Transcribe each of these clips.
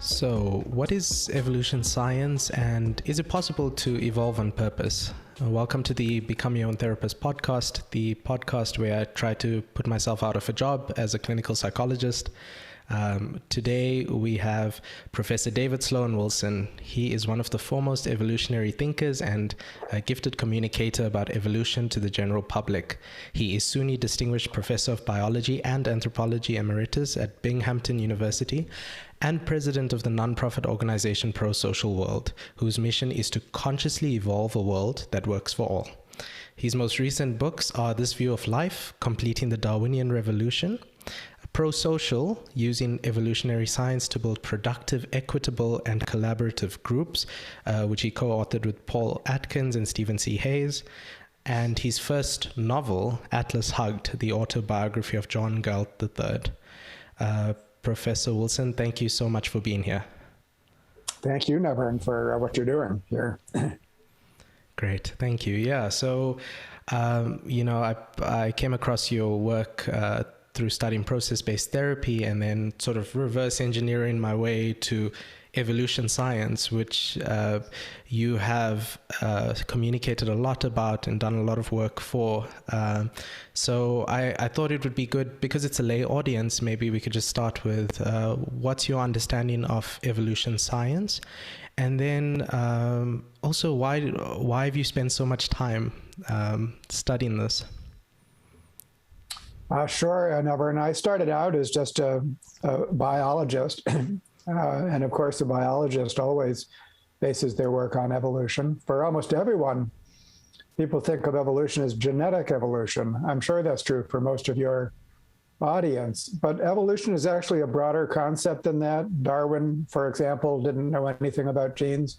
So, what is evolution science, and is it possible to evolve on purpose? Welcome to the Become Your Own Therapist podcast, the podcast where I try to put myself out of a job as a clinical psychologist. Today we have Professor David Sloan Wilson. He is one of the foremost evolutionary thinkers and a gifted communicator about evolution to the general public. He is SUNY Distinguished Professor of Biology and Anthropology Emeritus at Binghamton University and president of the nonprofit organization Prosocial World, whose mission is to consciously evolve a world that works for all. His most recent books are This View of Life, Completing the Darwinian Revolution, Prosocial, Using Evolutionary Science to Build Productive, Equitable, and Collaborative Groups, which he co-authored with Paul Atkins and Stephen C. Hayes, and his first novel, Atlas Hugged, the autobiography of John Galt III. Professor Wilson, thank you so much for being here. Thank you, Nevern, for what you're doing here. Great, thank you. Yeah, so, I came across your work through studying process-based therapy and then sort of reverse engineering my way to evolution science, which you have communicated a lot about and done a lot of work for. So I thought it would be good, because it's a lay audience, maybe we could just start with what's your understanding of evolution science? And then also, why have you spent so much time studying this? Sure, Nevern. I started out as just a biologist. And of course, a biologist always bases their work on evolution. For almost everyone, people think of evolution as genetic evolution. I'm sure that's true for most of your audience, but evolution is actually a broader concept than that. Darwin, for example, didn't know anything about genes.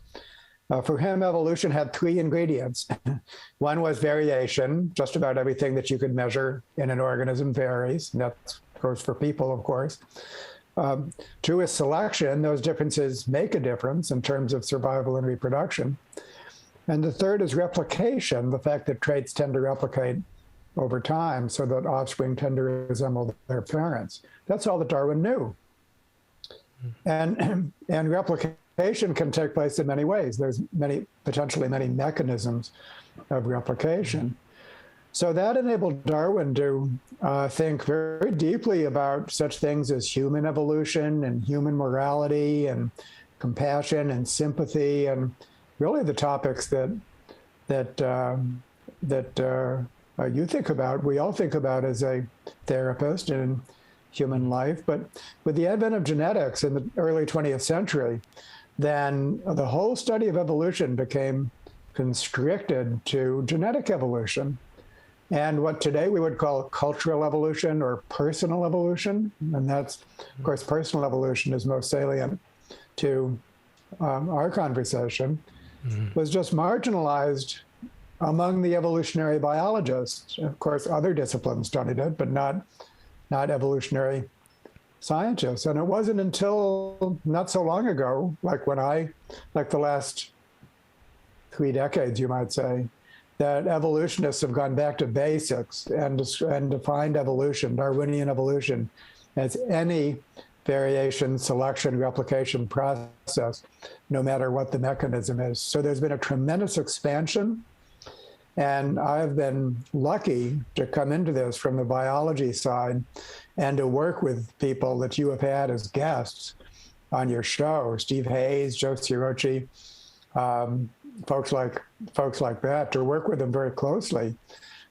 For him, evolution had three ingredients. One was variation. Just about everything that you could measure in an organism varies. And that goes for people, of course. Two is selection. Those differences make a difference in terms of survival and reproduction. And the third is replication, the fact that traits tend to replicate over time so that offspring tend to resemble their parents. That's all that Darwin knew. And replication can take place in many ways. There's potentially many mechanisms of replication. So that enabled Darwin to think very deeply about such things as human evolution and human morality and compassion and sympathy, and really the topics that you think about, we all think about as a therapist in human life. But with the advent of genetics in the early 20th century, then the whole study of evolution became constricted to genetic evolution. And what today we would call cultural evolution or personal evolution, and that's, of course, personal evolution is most salient to our conversation, was just marginalized among the evolutionary biologists. Of course, other disciplines studied it, but not evolutionary scientists. And it wasn't until not so long ago, like the last 3 decades, you might say, that evolutionists have gone back to basics and defined evolution, Darwinian evolution, as any variation, selection, replication process, no matter what the mechanism is. So there's been a tremendous expansion, and I've been lucky to come into this from the biology side and to work with people that you have had as guests on your show, Steve Hayes, Joe Ciarocci, folks like that, to work with them very closely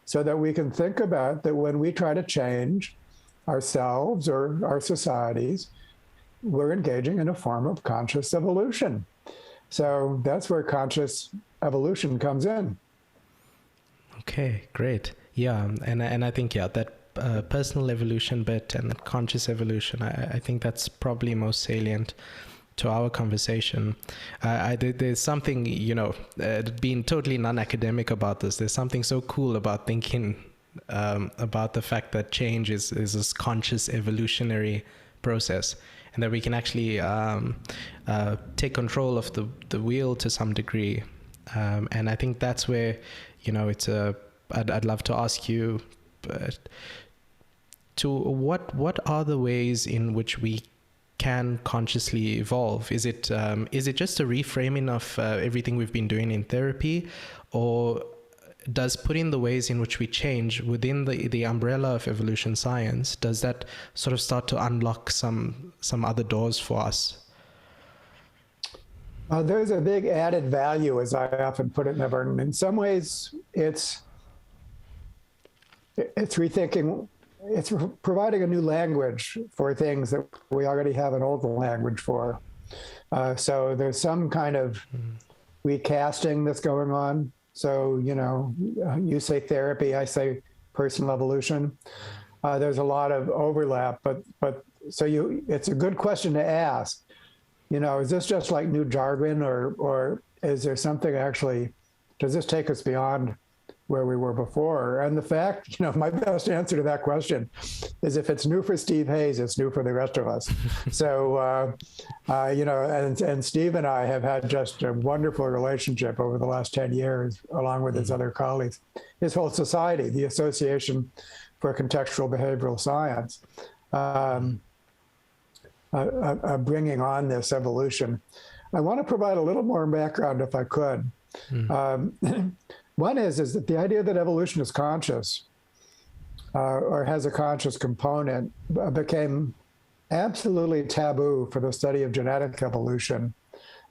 so that we can think about that when we try to change ourselves or our societies, we're engaging in a form of conscious evolution. So that's where conscious evolution comes in. Okay, great. Yeah, and I think, that personal evolution bit and conscious evolution, I think that's probably most salient to our conversation. There's something, being totally non-academic about this, there's something so cool about thinking about the fact that change is this conscious evolutionary process, and that we can actually take control of the wheel to some degree. And I think that's where, I'd love to ask you to what are the ways in which we can consciously evolve? Is it just a reframing of everything we've been doing in therapy, or does putting the ways in which we change within the umbrella of evolution science, does that sort of start to unlock some other doors for us? There's a big added value, as I often put it, Nevern. In some ways, it's rethinking, it's providing a new language for things that we already have an old language for. So there's some kind of recasting that's going on. So, you say therapy, I say personal evolution. There's a lot of overlap, but it's a good question to ask. Is this just like new jargon, or is there something actually, does this take us beyond where we were before? And the fact, my best answer to that question is, if it's new for Steve Hayes, it's new for the rest of us. So, and Steve and I have had just a wonderful relationship over the last 10 years, along with his other colleagues, his whole society, the Association for Contextual Behavioral Science. Bringing on this evolution. I want to provide a little more background, if I could. One is that the idea that evolution is conscious or has a conscious component became absolutely taboo for the study of genetic evolution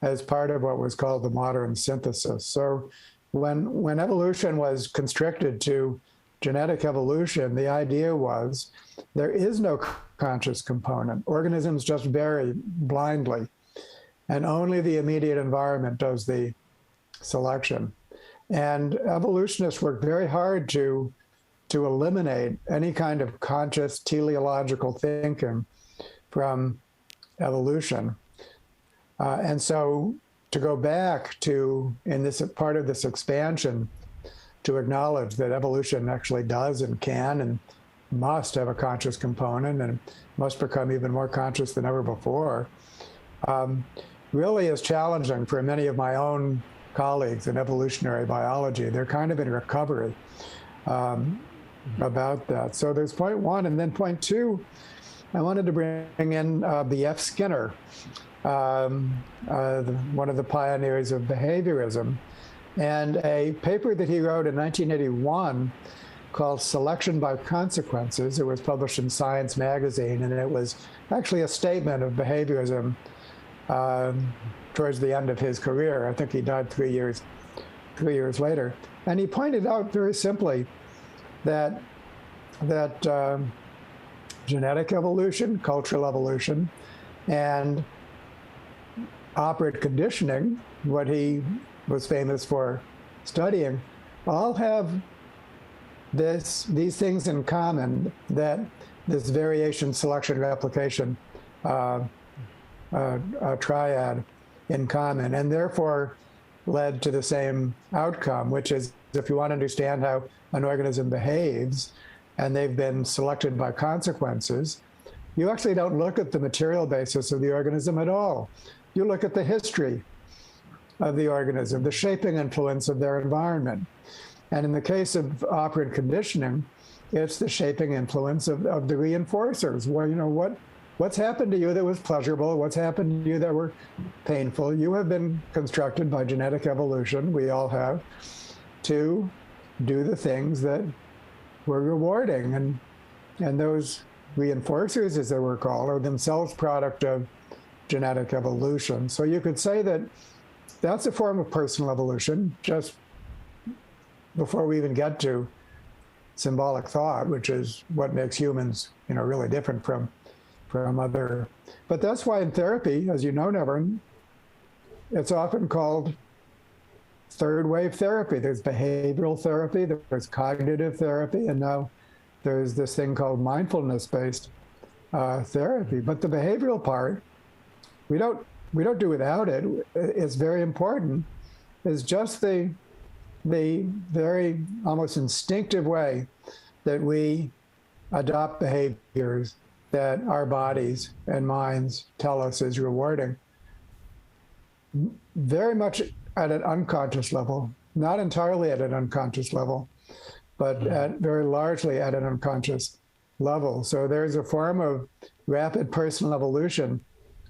as part of what was called the modern synthesis. So when evolution was constricted to genetic evolution, the idea was there is no conscious component. Organisms just vary blindly, and only the immediate environment does the selection. And evolutionists worked very hard to eliminate any kind of conscious teleological thinking from evolution. And so to go back to, in this part of this expansion, to acknowledge that evolution actually does and can and must have a conscious component and must become even more conscious than ever before, really is challenging for many of my own colleagues in evolutionary biology. They're kind of in recovery about that. So there's point one. And then point two, I wanted to bring in B.F. Skinner, one of the pioneers of behaviorism, and a paper that he wrote in 1981 called Selection by Consequences. It was published in Science magazine, and it was actually a statement of behaviorism towards the end of his career. I think he died 3 years later. And he pointed out very simply that genetic evolution, cultural evolution, and operant conditioning, what he was famous for studying, all have these things in common, that this variation, selection, replication triad in common, and therefore led to the same outcome, which is, if you want to understand how an organism behaves and they've been selected by consequences, you actually don't look at the material basis of the organism at all. You look at the history of the organism, the shaping influence of their environment. And in the case of operant conditioning, it's the shaping influence of the reinforcers, where, what's happened to you that was pleasurable, what's happened to you that were painful. You have been constructed by genetic evolution, we all have, to do the things that were rewarding. And those reinforcers, as they were called, are themselves product of genetic evolution. So you could say that that's a form of personal evolution, just before we even get to symbolic thought, which is what makes humans, really different from other. But that's why in therapy, as you know, Nevern, it's often called third wave therapy. There's behavioral therapy, there's cognitive therapy, and now there's this thing called mindfulness-based therapy. But the behavioral part, we don't do without it. It's very important. It's just the very almost instinctive way that we adopt behaviors that our bodies and minds tell us is rewarding, very much at an unconscious level, not entirely at an unconscious level, but very largely at an unconscious level. So there's a form of rapid personal evolution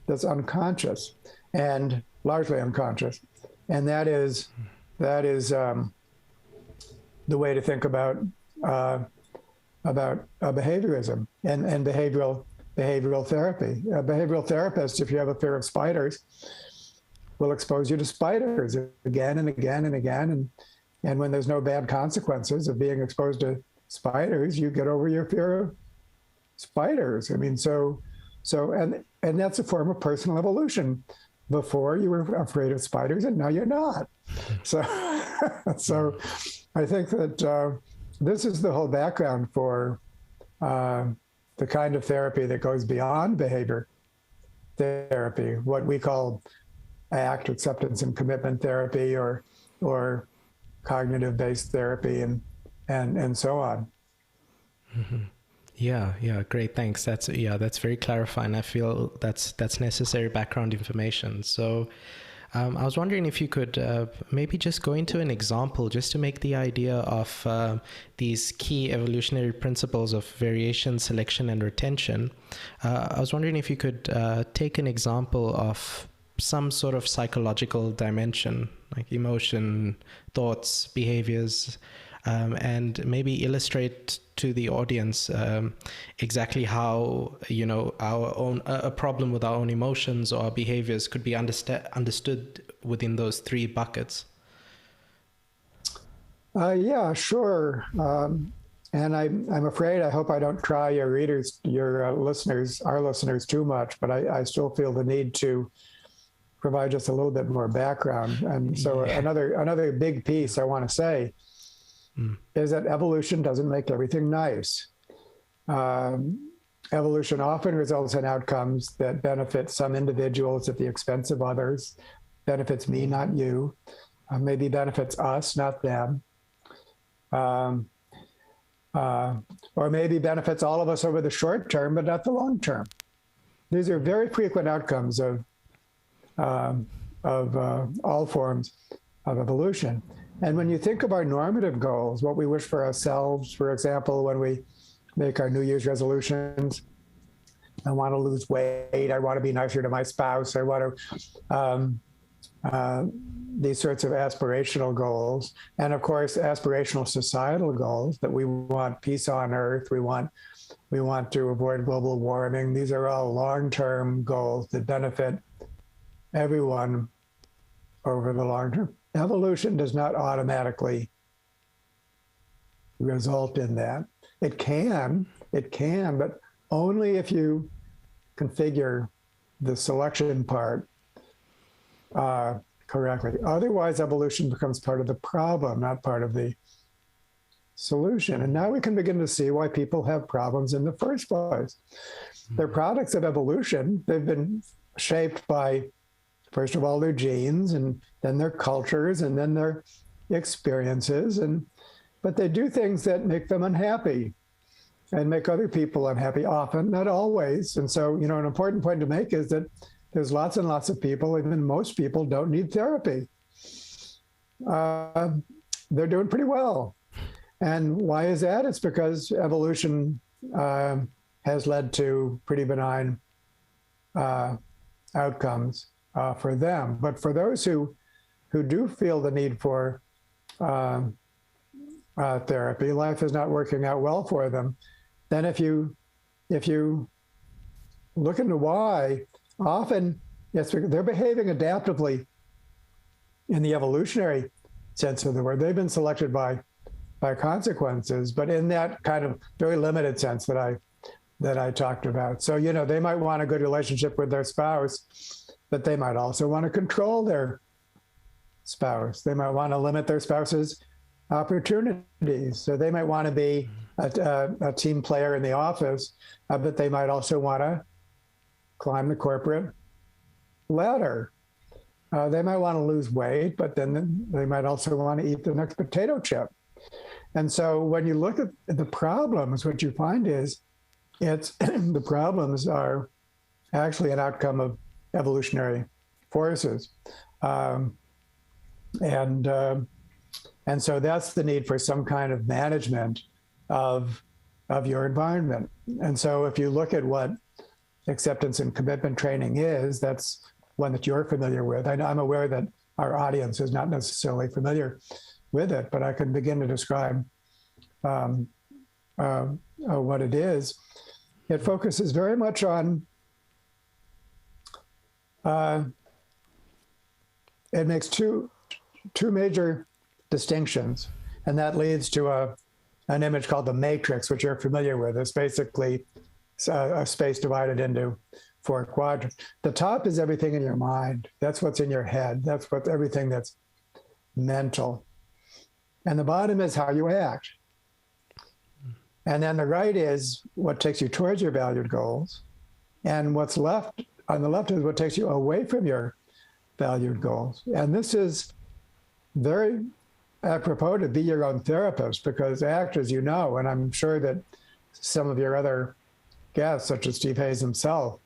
that's unconscious and largely unconscious, and that is the way to think about behaviorism and behavioral therapy. A behavioral therapist, if you have a fear of spiders, will expose you to spiders again and again and again, and when there's no bad consequences of being exposed to spiders, you get over your fear of spiders. I mean, and that's a form of personal evolution. Before you were afraid of spiders, and now you're not. So, so I think that this is the whole background for the kind of therapy that goes beyond behavior therapy, what we call ACT, acceptance and commitment therapy, or cognitive-based therapy, and so on. Mm-hmm. Yeah, great, thanks. That's very clarifying. I feel that's necessary background information. So I was wondering if you could maybe just go into an example just to make the idea of these key evolutionary principles of variation, selection, and retention. I was wondering if you could take an example of some sort of psychological dimension, like emotion, thoughts, behaviors, and maybe illustrate to the audience exactly how our own a problem with our own emotions or our behaviors could be understood within those three buckets. Yeah, sure. And I'm afraid, I hope I don't try your readers, our listeners too much, but I still feel the need to provide just a little bit more background. And so another big piece I want to say is that evolution doesn't make everything nice. Evolution often results in outcomes that benefit some individuals at the expense of others, benefits me, not you, maybe benefits us, not them, or maybe benefits all of us over the short term, but not the long term. These are very frequent outcomes of all forms of evolution. And when you think of our normative goals, what we wish for ourselves, for example, when we make our New Year's resolutions, I want to lose weight, I want to be nicer to my spouse, I want to, these sorts of aspirational goals. And of course, aspirational societal goals, that we want peace on earth, we want to avoid global warming. These are all long-term goals that benefit everyone over the long term. Evolution does not automatically result in that. It can, but only if you configure the selection part correctly. Otherwise, evolution becomes part of the problem, not part of the solution. And now we can begin to see why people have problems in the first place. They're products of evolution. They've been shaped by, first of all, their genes, and then their cultures, and then their experiences. But they do things that make them unhappy and make other people unhappy often, not always. And so, an important point to make is that there's lots and lots of people, even most people, don't need therapy. They're doing pretty well. And why is that? It's because evolution has led to pretty benign outcomes for them. But for those who do feel the need for therapy, life is not working out well for them, then if you look into why, often yes, they're behaving adaptively in the evolutionary sense of the word. They've been selected by consequences, but in that kind of very limited sense that I talked about. So, they might want a good relationship with their spouse, but they might also want to control their spouse. They might want to limit their spouse's opportunities. So they might want to be a team player in the office, but they might also want to climb the corporate ladder. They might want to lose weight, but then they might also want to eat the next potato chip. And so when you look at the problems, what you find is the problems are actually an outcome of evolutionary forces. And so that's the need for some kind of management of your environment. And so if you look at what acceptance and commitment training is. That's one that you're familiar with. I'm aware that our audience is not necessarily familiar with it, but I can begin to describe what it is. It focuses very much on, it makes two major distinctions, and that leads to an image called the matrix, which you're familiar with. It's basically a space divided into 4 quadrants. The top is everything in your mind. That's what's in your head. That's everything that's mental. And the bottom is how you act. And then the right is what takes you towards your valued goals. And what's left on the left is what takes you away from your valued goals. And this is very apropos to be your own therapist, because ACT, as you know, and I'm sure that some of your other guests, such as Steve Hayes himself,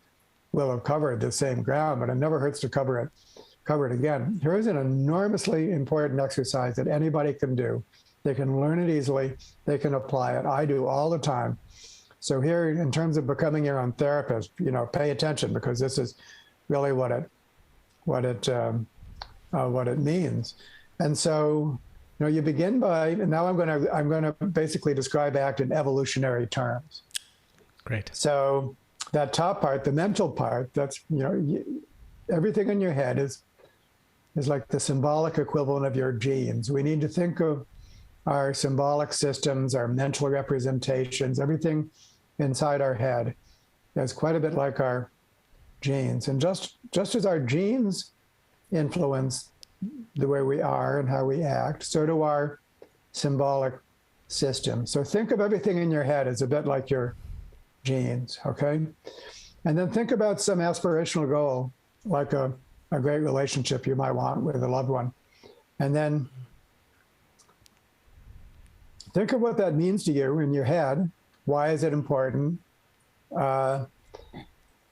will have covered the same ground, but it never hurts to cover it again. Here is an enormously important exercise that anybody can do. They can learn it easily. They can apply it. I do all the time. So here, in terms of becoming your own therapist, pay attention, because this is really what it means. And so, you begin by, and now I'm going to basically describe ACT in evolutionary terms. Great. So that top part, the mental part, that's, everything in your head is like the symbolic equivalent of your genes. We need to think of our symbolic systems, our mental representations, everything inside our head is quite a bit like our genes. And just as our genes influence the way we are and how we act, so do our symbolic systems. So think of everything in your head as a bit like your genes, okay? And then think about some aspirational goal, like a great relationship you might want with a loved one. And then think of what that means to you in your head. Why is it important? And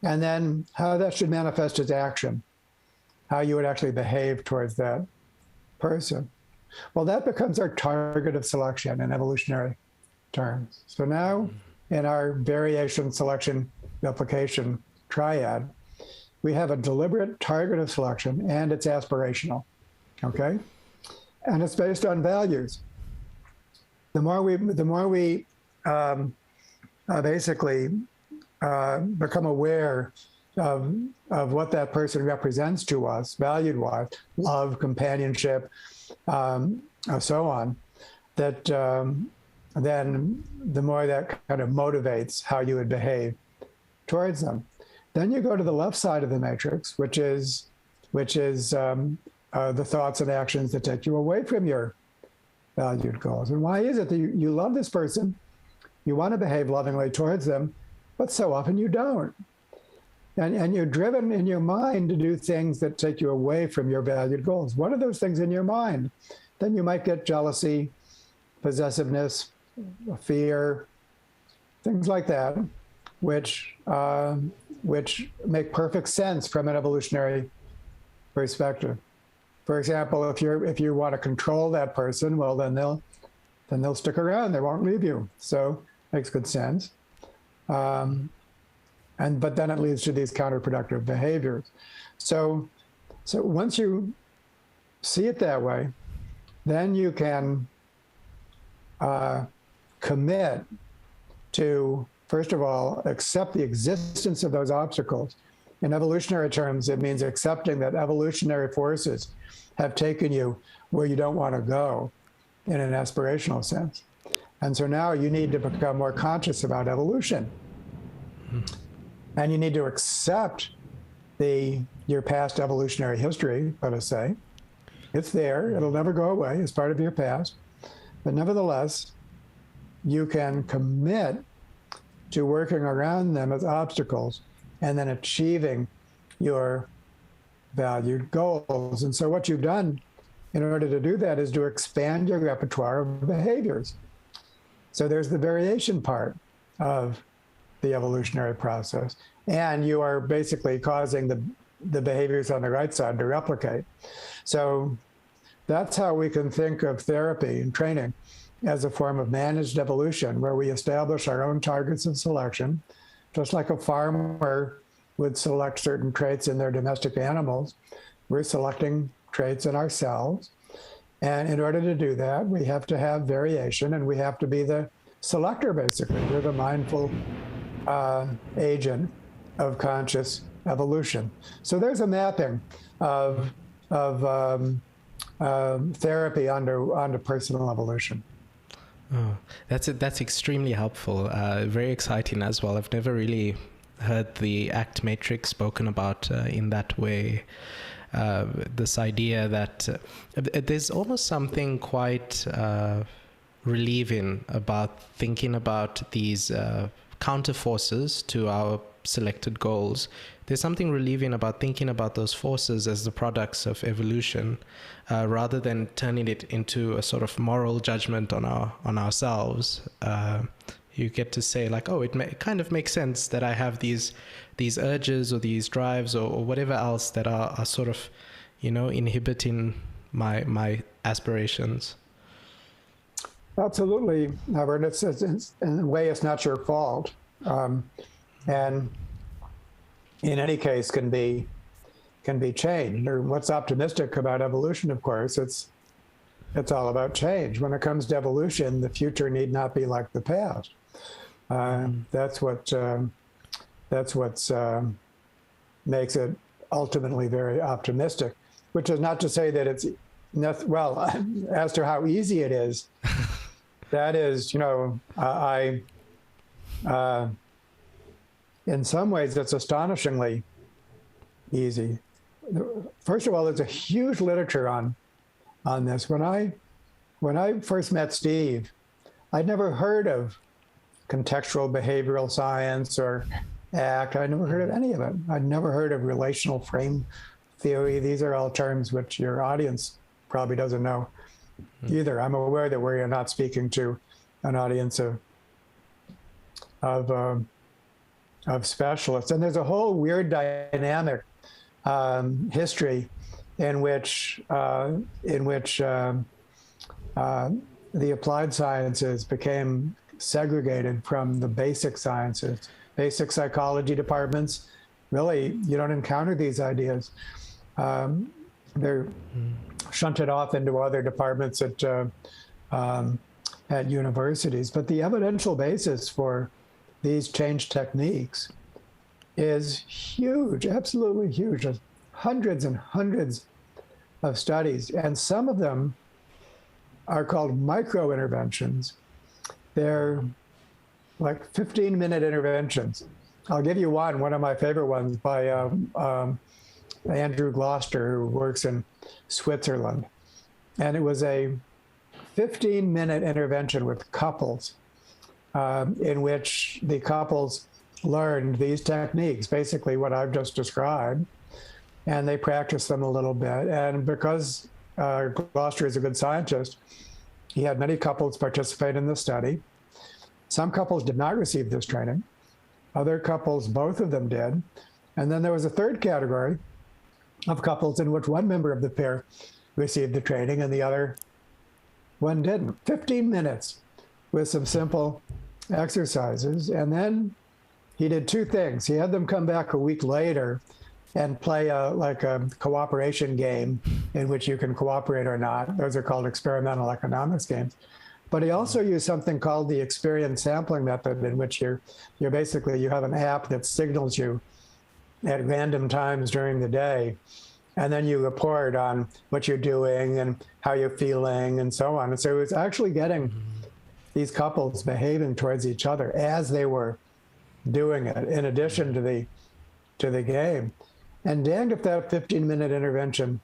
then how that should manifest as action, how you would actually behave towards that person. Well, that becomes our target of selection in evolutionary terms. So now in our variation, selection, replication triad, we have a deliberate target of selection, and it's aspirational, okay? And it's based on values. The more we basically become aware of what that person represents to us, valued-wise, love, companionship, so on, that then the more that kind of motivates how you would behave towards them. Then you go to the left side of the matrix, which is the thoughts and actions that take you away from your valued goals. And why is it that you love this person, you want to behave lovingly towards them, but so often you don't? And you're driven in your mind to do things that take you away from your valued goals. What are those things in your mind? Then you might get jealousy, possessiveness, fear, things like that, which make perfect sense from an evolutionary perspective. For example, if you want to control that person, well, then they'll stick around. They won't leave you. So makes good sense. But then it leads to these counterproductive behaviors. So once you see it that way, then you can commit to, first of all, accept the existence of those obstacles. In evolutionary terms, it means accepting that evolutionary forces have taken you where you don't want to go in an aspirational sense. And so now you need to become more conscious about evolution. And you need to accept your past evolutionary history, let us say. It's there, it'll never go away, it's part of your past. But nevertheless, you can commit to working around them as obstacles and then achieving your valued goals. And so what you've done in order to do that is to expand your repertoire of behaviors. So there's the variation part of the evolutionary process. And you are basically causing the behaviors on the right side to replicate. So that's how we can think of therapy and training, as a form of managed evolution, where we establish our own targets of selection, Just like a farmer would select certain traits in their domestic animals, we're selecting traits in ourselves. And in order to do that, we have to have variation, and we have to be the selector, basically. We're the mindful agent of conscious evolution. So there's a mapping of therapy onto personal evolution. Oh, that's extremely helpful. Very exciting as well. I've never really heard the ACT matrix spoken about in that way. This idea that there's almost something quite relieving about thinking about these counter forces to our selected goals. There's something relieving about thinking about those forces as the products of evolution, rather than turning it into a sort of moral judgment on ourselves. You get to say like, oh, it kind of makes sense that I have these urges or these drives or whatever else that are sort of, inhibiting my aspirations. Absolutely, Nevern. It's in a way, it's not your fault, and in any case can be changed. Or what's optimistic about evolution? Of course, it's all about change. When it comes to evolution, the future need not be like the past. That's what makes it ultimately very optimistic. Which is not to say that it's well. As to how easy it is, that is, in some ways, it's astonishingly easy. First of all, there's a huge literature on this. When I first met Steve, I'd never heard of contextual behavioral science or ACT. I'd never heard of any of it. I'd never heard of relational frame theory. These are all terms which your audience probably doesn't know either. I'm aware that we're not speaking to an audience of specialists, and there's a whole weird dynamic history in which the applied sciences became segregated from the basic sciences. Basic psychology departments, really, you don't encounter these ideas. They're shunted off into other departments at universities. But the evidential basis for these change techniques is huge, absolutely huge. There's hundreds and hundreds of studies, and some of them are called micro interventions. They're like 15-minute interventions. I'll give you one of my favorite ones by Andrew Gloucester, who works in Switzerland. And it was a 15-minute intervention with couples in which the couples learned these techniques, basically what I've just described, and they practiced them a little bit. And because Gloucester is a good scientist, he had many couples participate in the study. Some couples did not receive this training. Other couples, both of them did. And then there was a third category of couples in which one member of the pair received the training and the other one didn't. 15 minutes with some simple exercises. And then he did two things. He had them come back a week later and play a cooperation game in which you can cooperate or not. Those are called experimental economics games. But he also used something called the experience sampling method, in which you're basically, you have an app that signals you at random times during the day, and then you report on what you're doing and how you're feeling and so on. And so it was actually getting these couples behaving towards each other as they were doing it, in addition to the game. And danged if that 15-minute intervention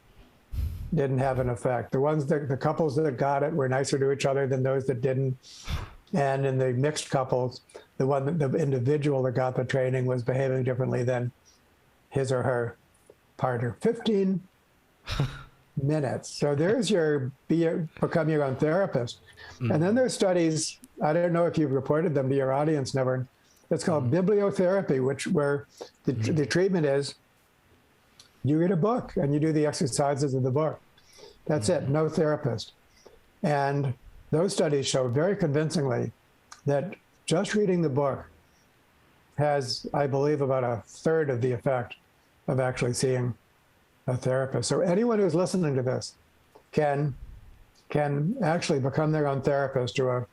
didn't have an effect. The couples that got it were nicer to each other than those that didn't. And in the mixed couples, the individual that got the training was behaving differently than his or her partner. 15 minutes. So there's your become your own therapist. And then there's studies, I don't know if you've reported them to your audience, Nevern. It's called bibliotherapy, where the treatment is you read a book and you do the exercises of the book. That's it, no therapist. And those studies show very convincingly that just reading the book has, I believe, about a third of the effect of actually seeing a therapist. So anyone who's listening to this can actually become their own therapist to a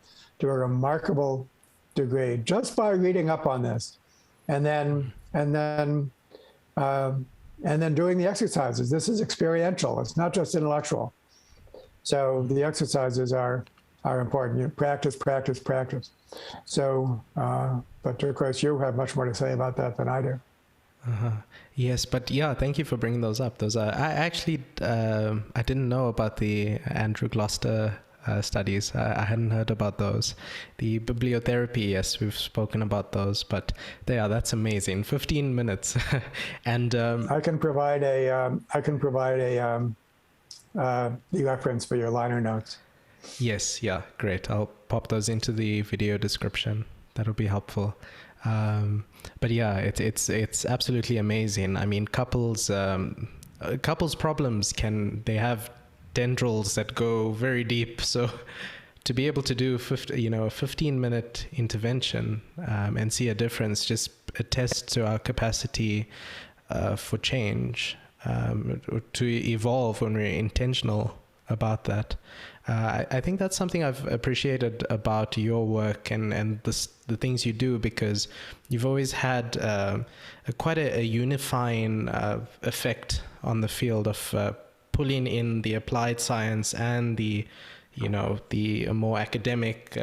remarkable degree just by reading up on this, and then doing the exercises. This is experiential. It's not just intellectual. So the exercises are important. You practice. So, but of course, you have much more to say about that than I do. Yes, but yeah, thank you for bringing those up. Those are, I actually, I didn't know about the Andrew Gloucester studies. I hadn't heard about those. The bibliotherapy, yes, we've spoken about those, but yeah, that's amazing. 15 minutes. And I can provide a the reference for your liner notes. Yes, yeah, great. I'll pop those into the video description. That'll be helpful. But yeah, it's absolutely amazing. I mean, couples problems they have tendrils that go very deep. So to be able to do a 15-minute intervention and see a difference just attests to our capacity for change, to evolve when we're intentional about that. I think that's something I've appreciated about your work and the things you do, because you've always had quite a unifying effect on the field of pulling in the applied science and the more academic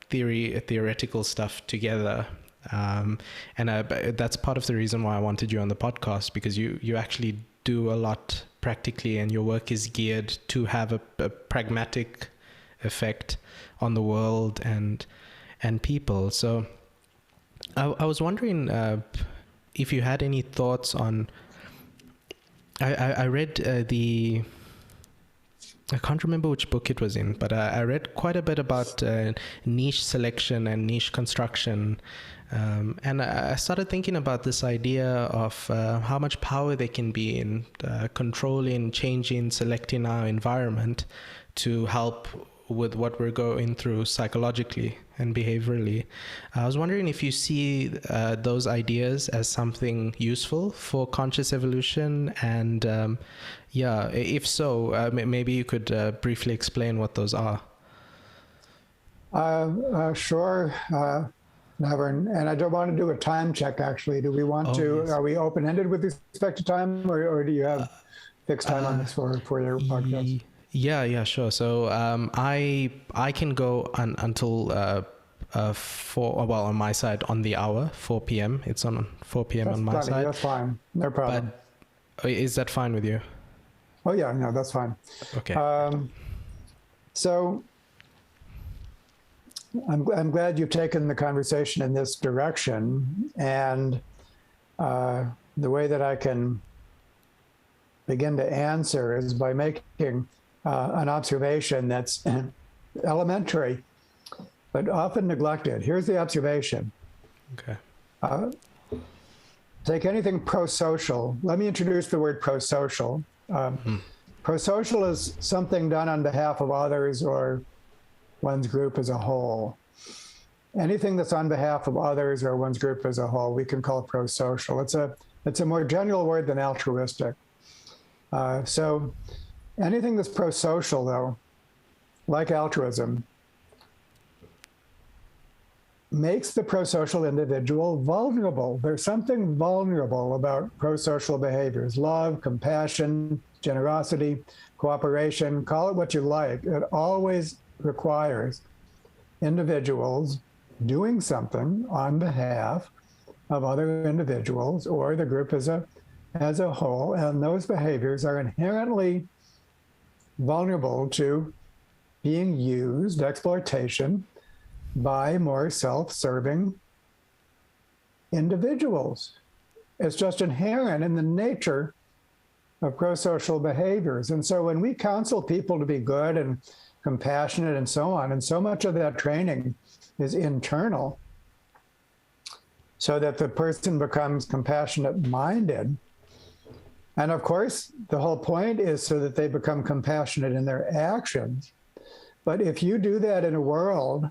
theoretical stuff together. And that's part of the reason why I wanted you on the podcast, because you actually do a lot practically, and your work is geared to have a pragmatic effect on the world and people. So I was wondering if you had any thoughts on, I read I can't remember which book it was in, but I read quite a bit about niche selection and niche construction. And I started thinking about this idea of how much power there can be in controlling, changing, selecting our environment to help with what we're going through psychologically and behaviorally. I was wondering if you see those ideas as something useful for conscious evolution, and yeah, if so, maybe you could briefly explain what those are. Sure, Nevern. And I don't want to do a time check, actually. Do we want to, yes. Are we open-ended with respect to time, or do you have fixed time on this for your podcast? Yeah, sure. So I can go until 4, well, on my side, on the hour, 4 p.m. It's on 4 p.m. That's on my side. That's fine. No problem. But is that fine with you? Oh, yeah, no, that's fine. Okay. So I'm glad you've taken the conversation in this direction. And the way that I can begin to answer is by making an observation that's elementary, but often neglected. Here's the observation. Okay. Take anything prosocial. Let me introduce the word prosocial. Prosocial is something done on behalf of others or one's group as a whole. Anything that's on behalf of others or one's group as a whole, we can call it prosocial. It's a more general word than altruistic. So anything that's prosocial, though, like altruism, makes the prosocial individual vulnerable. There's something vulnerable about prosocial behaviors: love, compassion, generosity, cooperation, call it what you like. It always requires individuals doing something on behalf of other individuals or the group as a whole, and those behaviors are inherently vulnerable to being used, exploitation, by more self-serving individuals. It's just inherent in the nature of prosocial behaviors. And so when we counsel people to be good and compassionate and so on, and so much of that training is internal, so that the person becomes compassionate-minded. And of course, the whole point is so that they become compassionate in their actions. But if you do that in a world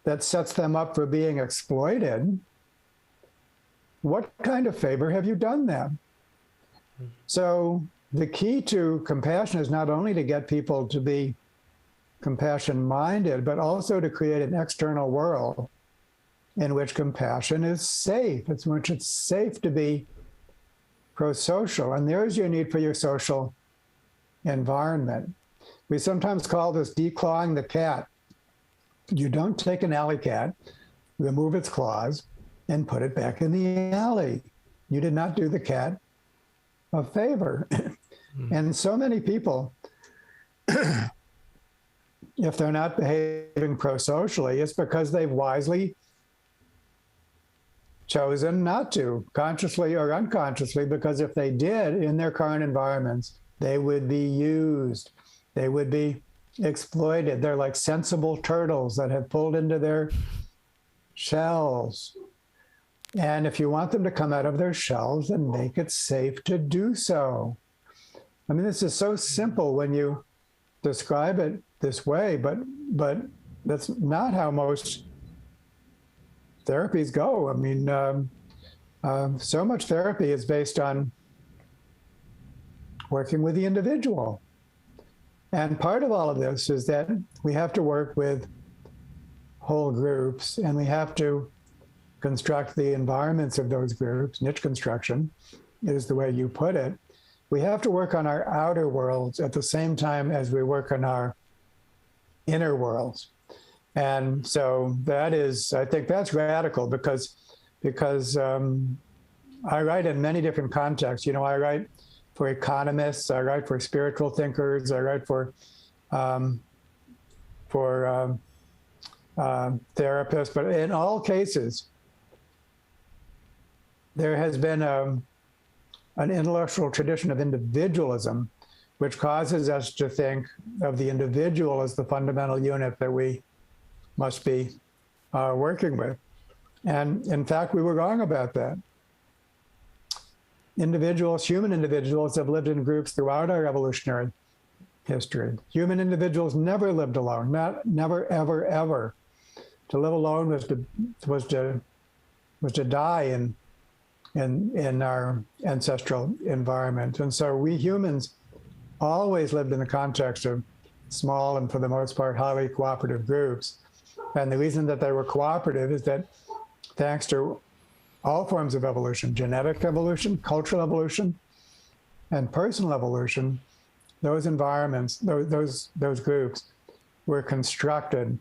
that sets them up for being exploited, what kind of favor have you done them? So the key to compassion is not only to get people to be compassion-minded, but also to create an external world in which compassion is safe. It's in which it's safe to be prosocial. And there's your need for your social environment. We sometimes call this declawing the cat. You don't take an alley cat, remove its claws, and put it back in the alley. You did not do the cat a favor. And so many people, if they're not behaving prosocially, it's because they've wisely chosen not to, consciously or unconsciously, because if they did in their current environments, they would be used, they would be exploited. They're like sensible turtles that have pulled into their shells. And if you want them to come out of their shells, then make it safe to do so. I mean, this is so simple when you describe it this way, but that's not how most therapies go. I mean, so much therapy is based on working with the individual. And part of all of this is that we have to work with whole groups, and we have to construct the environments of those groups. Niche construction is the way you put it. We have to work on our outer worlds at the same time as we work on our inner worlds. And so that is, I think that's radical because I write in many different contexts. You know, I write for economists, I write for spiritual thinkers, I write for therapists, but in all cases, there has been an intellectual tradition of individualism, which causes us to think of the individual as the fundamental unit that we must be working with. And in fact, we were wrong about that. Individuals, human individuals, have lived in groups throughout our evolutionary history. Human individuals never lived alone, never, ever, ever. To live alone was to die in our ancestral environment. And so we humans always lived in the context of small and, for the most part, highly cooperative groups. And the reason that they were cooperative is that thanks to all forms of evolution, genetic evolution, cultural evolution, and personal evolution, those environments, those groups were constructed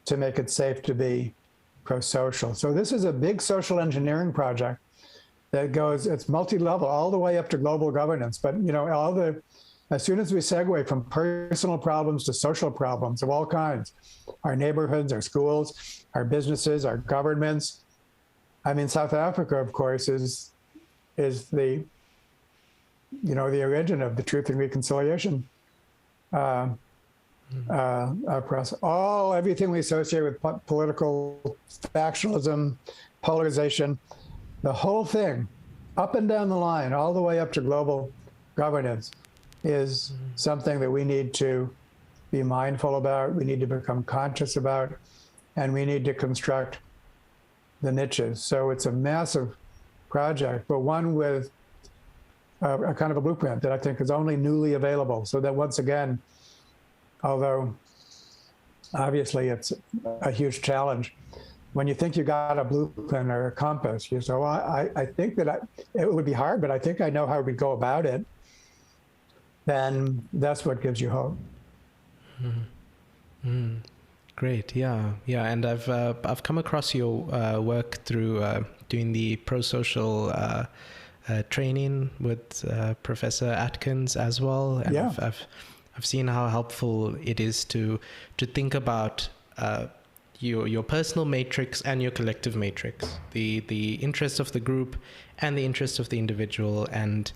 to make it safe to be prosocial. So this is a big social engineering project that goes, it's multi-level, all the way up to global governance. But you know, as soon as we segue from personal problems to social problems of all kinds, our neighborhoods, our schools, our businesses, our governments. I mean, South Africa, of course, is the, you know, the origin of the Truth and Reconciliation process. Everything we associate with political factionalism, polarization, the whole thing, up and down the line, all the way up to global governance, is something that we need to be mindful about, we need to become conscious about, and we need to construct the niches. So it's a massive project, but one with a kind of a blueprint that I think is only newly available. So that once again, although obviously it's a huge challenge, when you think you got a blueprint or a compass, you say, well, I think that it would be hard, but I think I know how we go about it. Then that's what gives you hope. Great, yeah, and I've come across your work through doing the prosocial training with Professor Atkins as well, and Yeah. I've seen how helpful it is to think about your personal matrix and your collective matrix, the interests of the group and the interests of the individual, and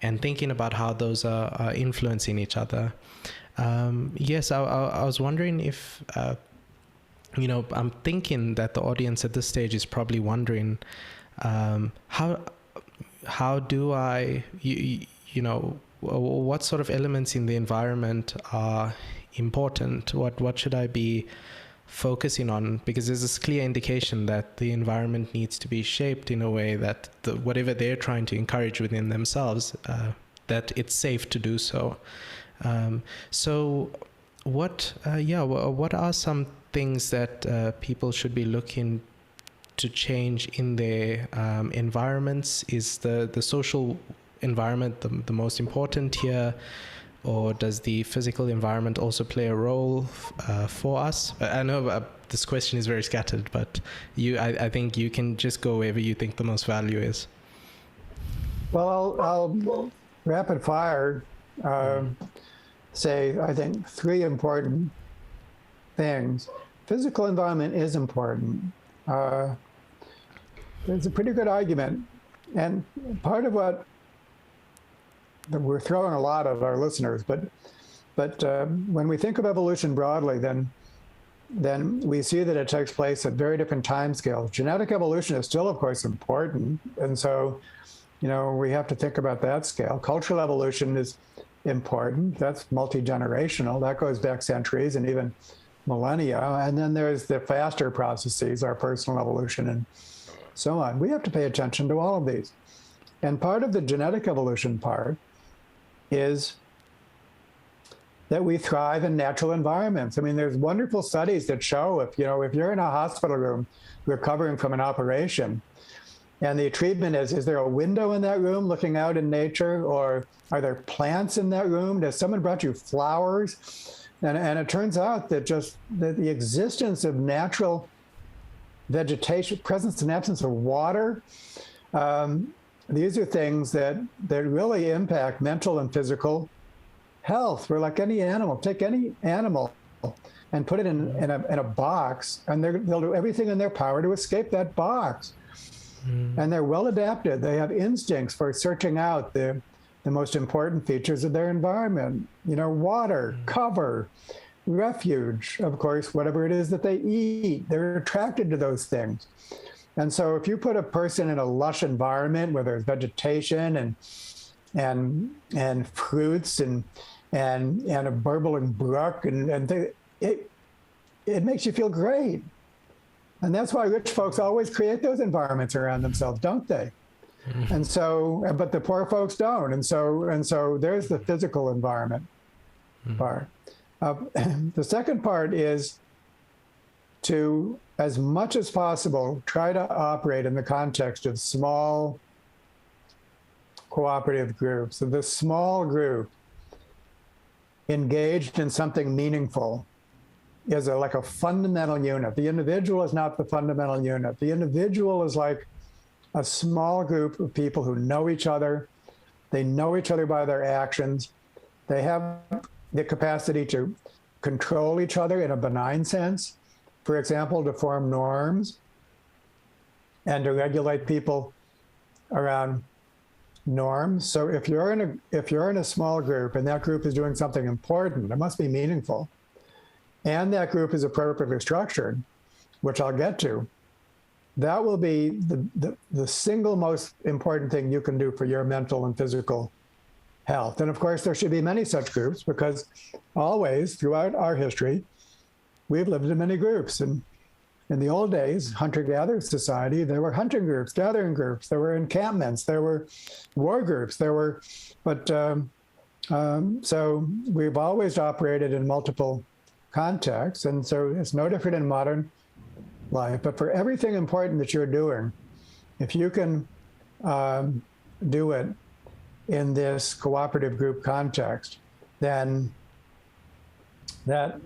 thinking about how those are influencing each other. Yes, I was wondering if, I'm thinking that the audience at this stage is probably wondering, how do I, what sort of elements in the environment are important? What should I be focusing on, because there's this clear indication that the environment needs to be shaped in a way that whatever they're trying to encourage within themselves, that it's safe to do so. So what are some things that people should be looking to change in their environments? Is the social environment the most important here, or does the physical environment also play a role for us? I know this question is very scattered, but I think you can just go wherever you think the most value is. Well, I'll rapid fire say, I think, three important things. Physical environment is important. There's a pretty good argument. And part of what we're throwing a lot of our listeners, but when we think of evolution broadly, then we see that it takes place at very different time scales. Genetic evolution is still, of course, important. And so, we have to think about that scale. Cultural evolution is important. That's multi-generational. That goes back centuries and even millennia. And then there's the faster processes, our personal evolution and so on. We have to pay attention to all of these. And part of the genetic evolution part is that we thrive in natural environments. I mean, there's wonderful studies that show if you're in a hospital room recovering from an operation, and the treatment is there a window in that room looking out in nature, or are there plants in that room? Does someone brought you flowers? And it turns out that the existence of natural vegetation, presence and absence of water, these are things that really impact mental and physical health. We're like any animal. Take any animal and put it in a box, and they'll do everything in their power to escape that box. And they're well adapted. They have instincts for searching out the most important features of their environment. Water, cover, refuge, of course, whatever it is that they eat. They're attracted to those things. And so if you put a person in a lush environment where there's vegetation and fruits and a burbling brook it makes you feel great. And that's why rich folks always create those environments around themselves, don't they? And so, but the poor folks don't. And so there's the physical environment part. The second part is to, as much as possible, try to operate in the context of small cooperative groups. So the small group engaged in something meaningful is like a fundamental unit. The individual is not the fundamental unit. The individual is like a small group of people who know each other. They know each other by their actions. They have the capacity to control each other in a benign sense. For example, to form norms and to regulate people around norms. So if you're in a small group and that group is doing something important, it must be meaningful, and that group is appropriately structured, which I'll get to, that will be the single most important thing you can do for your mental and physical health. And of course, there should be many such groups, because always throughout our history, we've lived in many groups. And in the old days, hunter-gatherer society, there were hunting groups, gathering groups, there were encampments, there were war groups, so we've always operated in multiple contexts. And so it's no different in modern life. But for everything important that you're doing, if you can do it in this cooperative group context, then that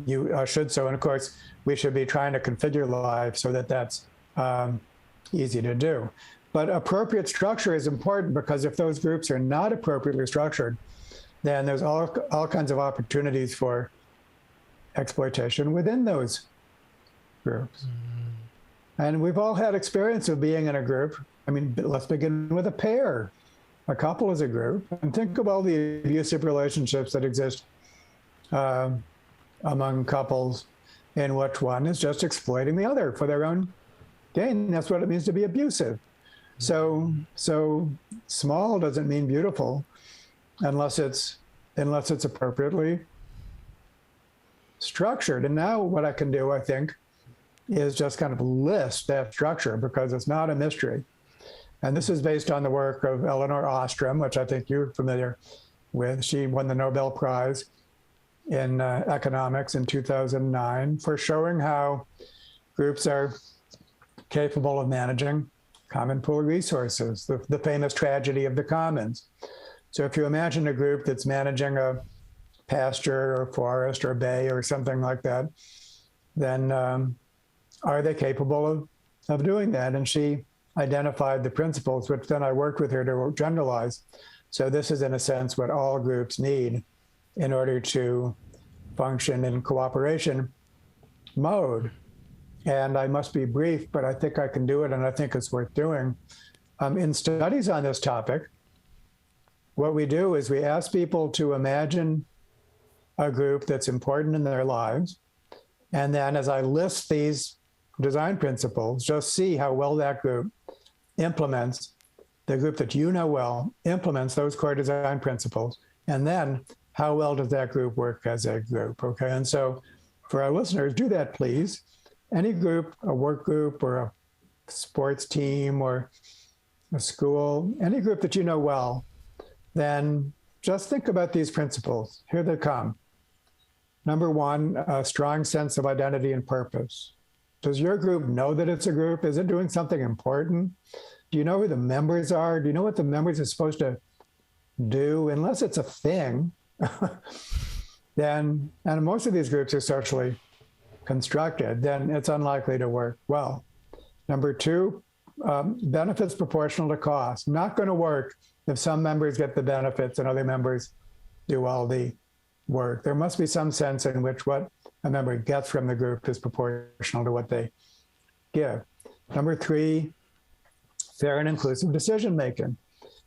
you should so. And of course, we should be trying to configure life so that that's easy to do. But appropriate structure is important, because if those groups are not appropriately structured, then there's all kinds of opportunities for exploitation within those groups. And we've all had experience of being in a group. I mean, let's begin with a pair. A couple is a group. And think of all the abusive relationships that exist among couples, in which one is just exploiting the other for their own gain. That's what it means to be abusive. So small doesn't mean beautiful unless it's appropriately structured. And now what I can do, I think, is just kind of list that structure because it's not a mystery. And this is based on the work of Elinor Ostrom, which I think you're familiar with. She won the Nobel Prize in economics in 2009 for showing how groups are capable of managing common pool resources, the famous tragedy of the commons. So if you imagine a group that's managing a pasture or forest or bay or something like that, then are they capable of doing that? And she identified the principles, which then I worked with her to generalize. So this is, in a sense, what all groups need in order to function in cooperation mode. And I must be brief, but I think I can do it, and I think it's worth doing. In studies on this topic, what we do is we ask people to imagine a group that's important in their lives. And then as I list these design principles, just see how well that group implements, the group that you know well, implements those core design principles. And then how well does that group work as a group, okay? And so for our listeners, do that, please. Any group, a work group or a sports team or a school, any group that you know well, then just think about these principles. Here they come. Number one, a strong sense of identity and purpose. Does your group know that it's a group? Is it doing something important? Do you know who the members are? Do you know what the members are supposed to do? Unless it's a thing, then, and most of these groups are socially constructed, then it's unlikely to work well. Number two, benefits proportional to cost. Not going to work if some members get the benefits and other members do all the work. There must be some sense in which what a member gets from the group is proportional to what they give. Number three, fair and inclusive decision-making.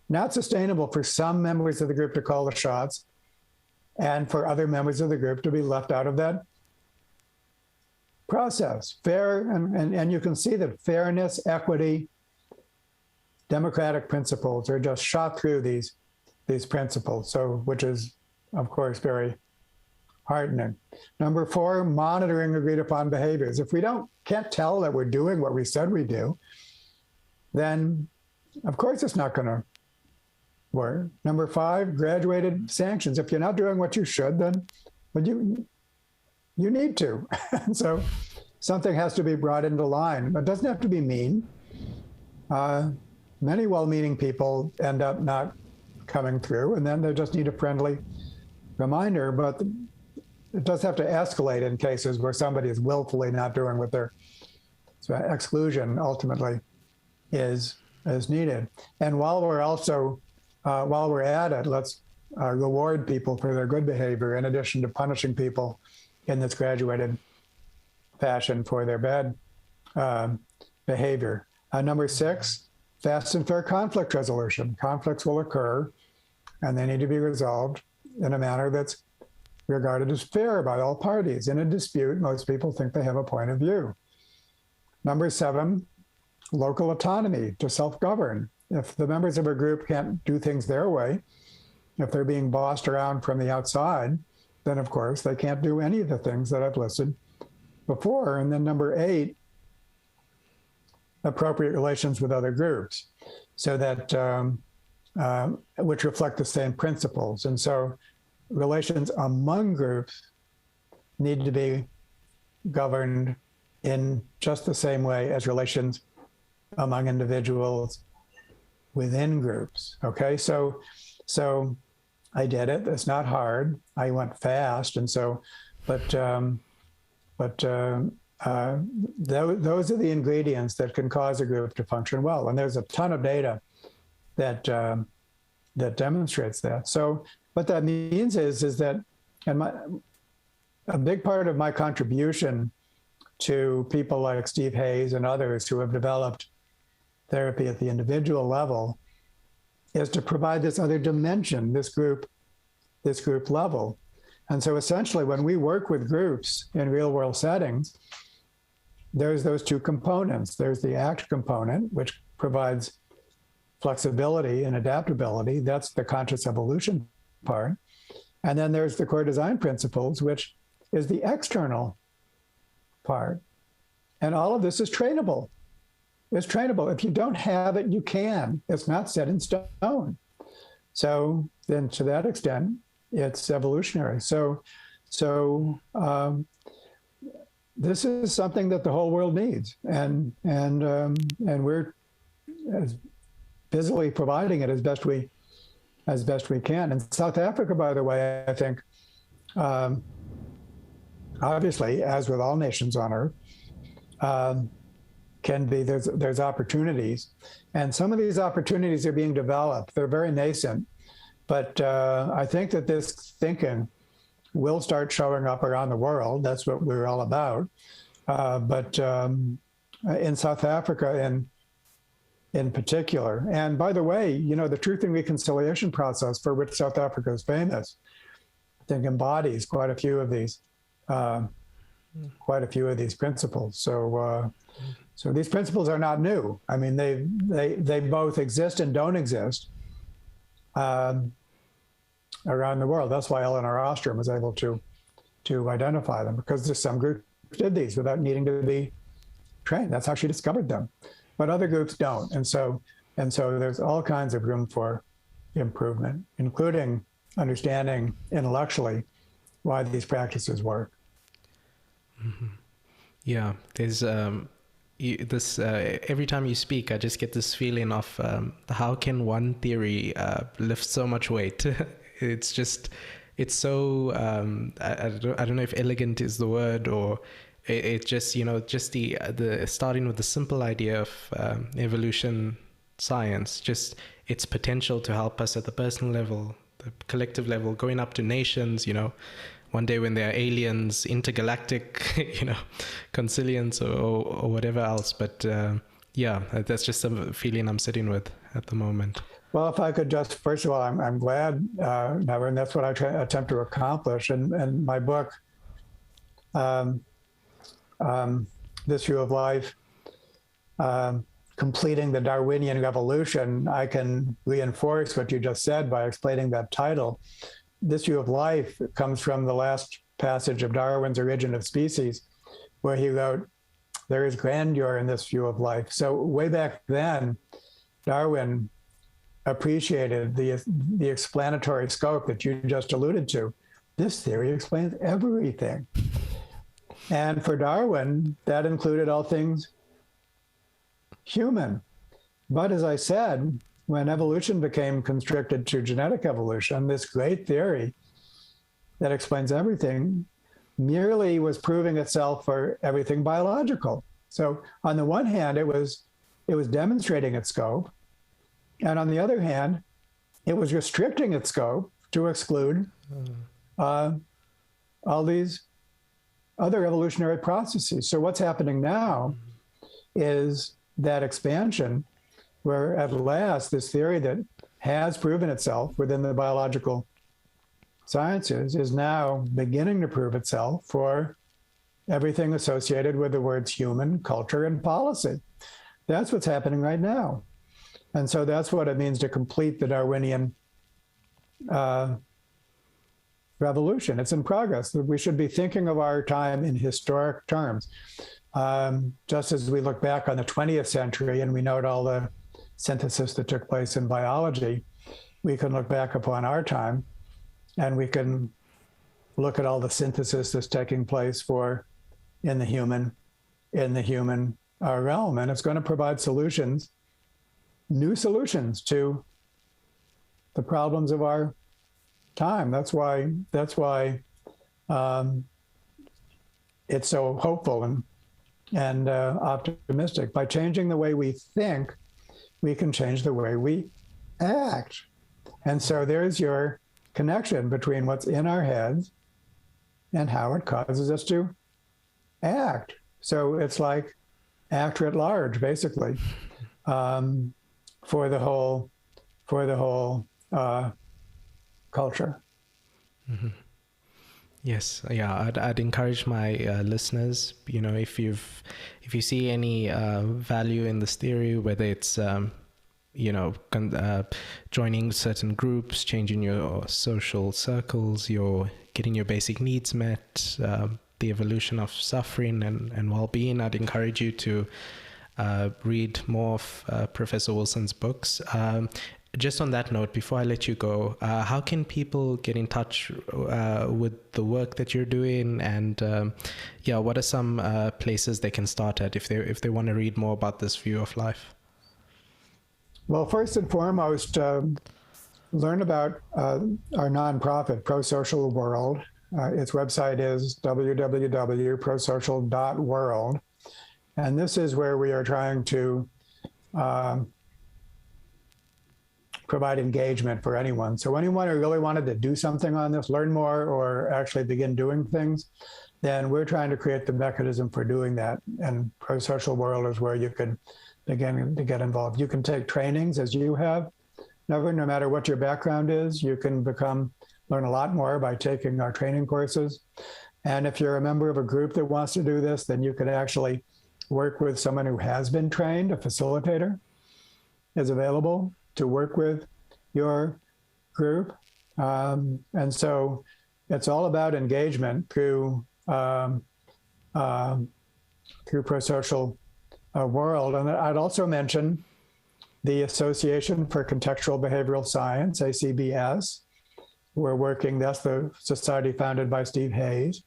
Not sustainable for some members of the group to call the shots and for other members of the group to be left out of that process. Fair, and you can see that fairness, equity, democratic principles are just shot through these principles, so which is, of course, very heartening. Number four, monitoring agreed upon behaviors. If we can't tell that we're doing what we said we do, then of course it's not going to work. Number five, graduated sanctions. If you're not doing what you should, then you need to. And so something has to be brought into line. It doesn't have to be mean. Many well-meaning people end up not coming through, and then they just need a friendly reminder, but it does have to escalate in cases where somebody is willfully not doing what their exclusion ultimately is needed. And while we're at it, let's reward people for their good behavior in addition to punishing people in this graduated fashion for their bad behavior. Number six, fast and fair conflict resolution. Conflicts will occur and they need to be resolved in a manner that's regarded as fair by all parties. In a dispute, most people think they have a point of view. Number seven, local autonomy to self-govern. If the members of a group can't do things their way, if they're being bossed around from the outside, then of course they can't do any of the things that I've listed before. And then number eight, appropriate relations with other groups, so that which reflect the same principles. And so relations among groups need to be governed in just the same way as relations among individuals within groups. Okay, so I did it. It's not hard. I went fast, and so, those are the ingredients that can cause a group to function well. And there's a ton of data that demonstrates that. So what that means is that, and a big part of my contribution to people like Steve Hayes and others who have developed therapy at the individual level is to provide this other dimension, this group level. And so essentially when we work with groups in real world settings, there's those two components. There's the ACT component, which provides flexibility and adaptability. That's the conscious evolution part. And then there's the core design principles, which is the external part. And all of this is trainable. It's trainable. If you don't have it, you can. It's not set in stone. So then to that extent, it's evolutionary. So this is something that the whole world needs. And we're as busily providing it as best we can. In South Africa, by the way, I think, obviously, as with all nations on earth, there's opportunities, and some of these opportunities are being developed. They're very nascent, but I think that this thinking will start showing up around the world. That's what we're all about. But in South Africa, in particular, and by the way, the Truth and Reconciliation process, for which South Africa is famous, I think embodies quite a few of these principles. So these principles are not new. I mean, they both exist and don't exist around the world. That's why Eleanor Ostrom was able to identify them, because there's some groups did these without needing to be trained. That's how she discovered them. But other groups don't. And so there's all kinds of room for improvement, including understanding intellectually why these practices work. Mm-hmm. Yeah, there's every time you speak, I just get this feeling of how can one theory lift so much weight? It's so I don't know if elegant is the word, or it just the starting with the simple idea of evolution science, just its potential to help us at the personal level, the collective level, going up to nations, one day when there are aliens, intergalactic, consilience or whatever else. But that's just a feeling I'm sitting with at the moment. Well, if I could just, first of all, I'm glad, Nevern, that's what I attempt to accomplish. And my book, This View of Life, Completing the Darwinian Revolution, I can reinforce what you just said by explaining that title. This View of Life comes from the last passage of Darwin's Origin of Species, where he wrote, "There is grandeur in this view of life." So way back then, Darwin appreciated the explanatory scope that you just alluded to. This theory explains everything. And for Darwin, that included all things human. But as I said, when evolution became constricted to genetic evolution, this great theory that explains everything merely was proving itself for everything biological. So on the one hand, it was demonstrating its scope. And on the other hand, it was restricting its scope to exclude all these other evolutionary processes. So what's happening now is that expansion, where at last this theory that has proven itself within the biological sciences is now beginning to prove itself for everything associated with the words human, culture, and policy. That's what's happening right now. And so that's what it means to complete the Darwinian revolution. It's in progress. We should be thinking of our time in historic terms. Just as we look back on the 20th century and we note all the synthesis that took place in biology, we can look back upon our time and we can look at all the synthesis that's taking place in the human realm. And it's going to provide solutions, new solutions to the problems of our time. That's why it's so hopeful and optimistic. By changing the way we think, we can change the way we act. And so there's your connection between what's in our heads and how it causes us to act. So it's like act at large, basically, for the whole culture. Mm-hmm. Yes, yeah, I'd encourage my listeners, if you see any value in this theory, whether it's joining certain groups, changing your social circles, your getting your basic needs met, the evolution of suffering and well-being, I'd encourage you to read more of Professor Wilson's books. Just on that note, before I let you go, how can people get in touch with the work that you're doing, and what are some places they can start at if they want to read more about this view of life? Well, first and foremost, learn about our nonprofit, Prosocial World. Its website is www.prosocial.world. And this is where we are trying to provide engagement for anyone. So anyone who really wanted to do something on this, learn more, or actually begin doing things, then we're trying to create the mechanism for doing that. And Prosocial World is where you can begin to get involved. You can take trainings as you have. No matter what your background is, you can learn a lot more by taking our training courses. And if you're a member of a group that wants to do this, then you could actually work with someone who has been trained. A facilitator is available to work with your group. And so it's all about engagement through Prosocial World. And I'd also mention the Association for Contextual Behavioral Science, ACBS. We're working, that's the society founded by Steve Hayes.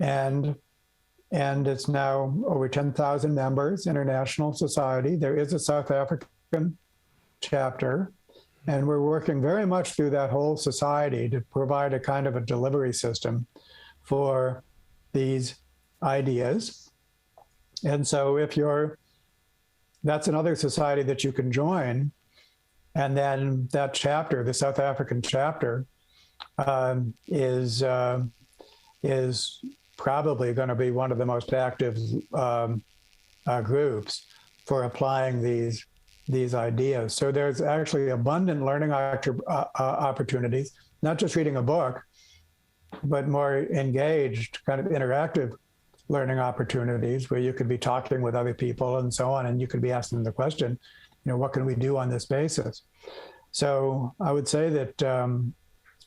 And it's now over 10,000 members, international society. There is a South African chapter, and we're working very much through that whole society to provide a kind of a delivery system for these ideas. And so that's another society that you can join. And then that chapter, the South African chapter, is probably going to be one of the most active groups for applying these ideas. So there's actually abundant learning opportunities, not just reading a book, but more engaged, kind of interactive learning opportunities where you could be talking with other people and so on, and you could be asking the question, what can we do on this basis? So I would say that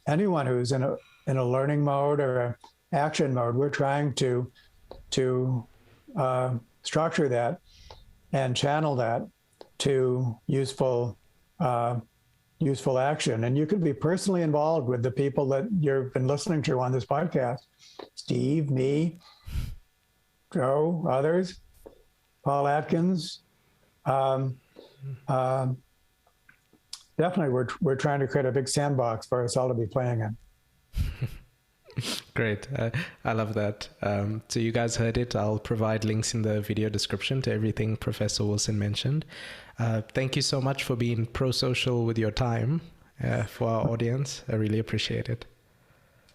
anyone who's in a learning mode or an action mode, we're trying to structure that and channel that to useful action. And you could be personally involved with the people that you've been listening to on this podcast, Steve, me, Joe, others, Paul Atkins. Definitely, we're trying to create a big sandbox for us all to be playing in. Great. I love that. So you guys heard it. I'll provide links in the video description to everything Professor Wilson mentioned. Thank you so much for being pro-social with your time for our audience. I really appreciate it.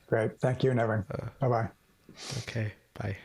Great. Thank you, Nevern. Bye-bye. Okay. Bye.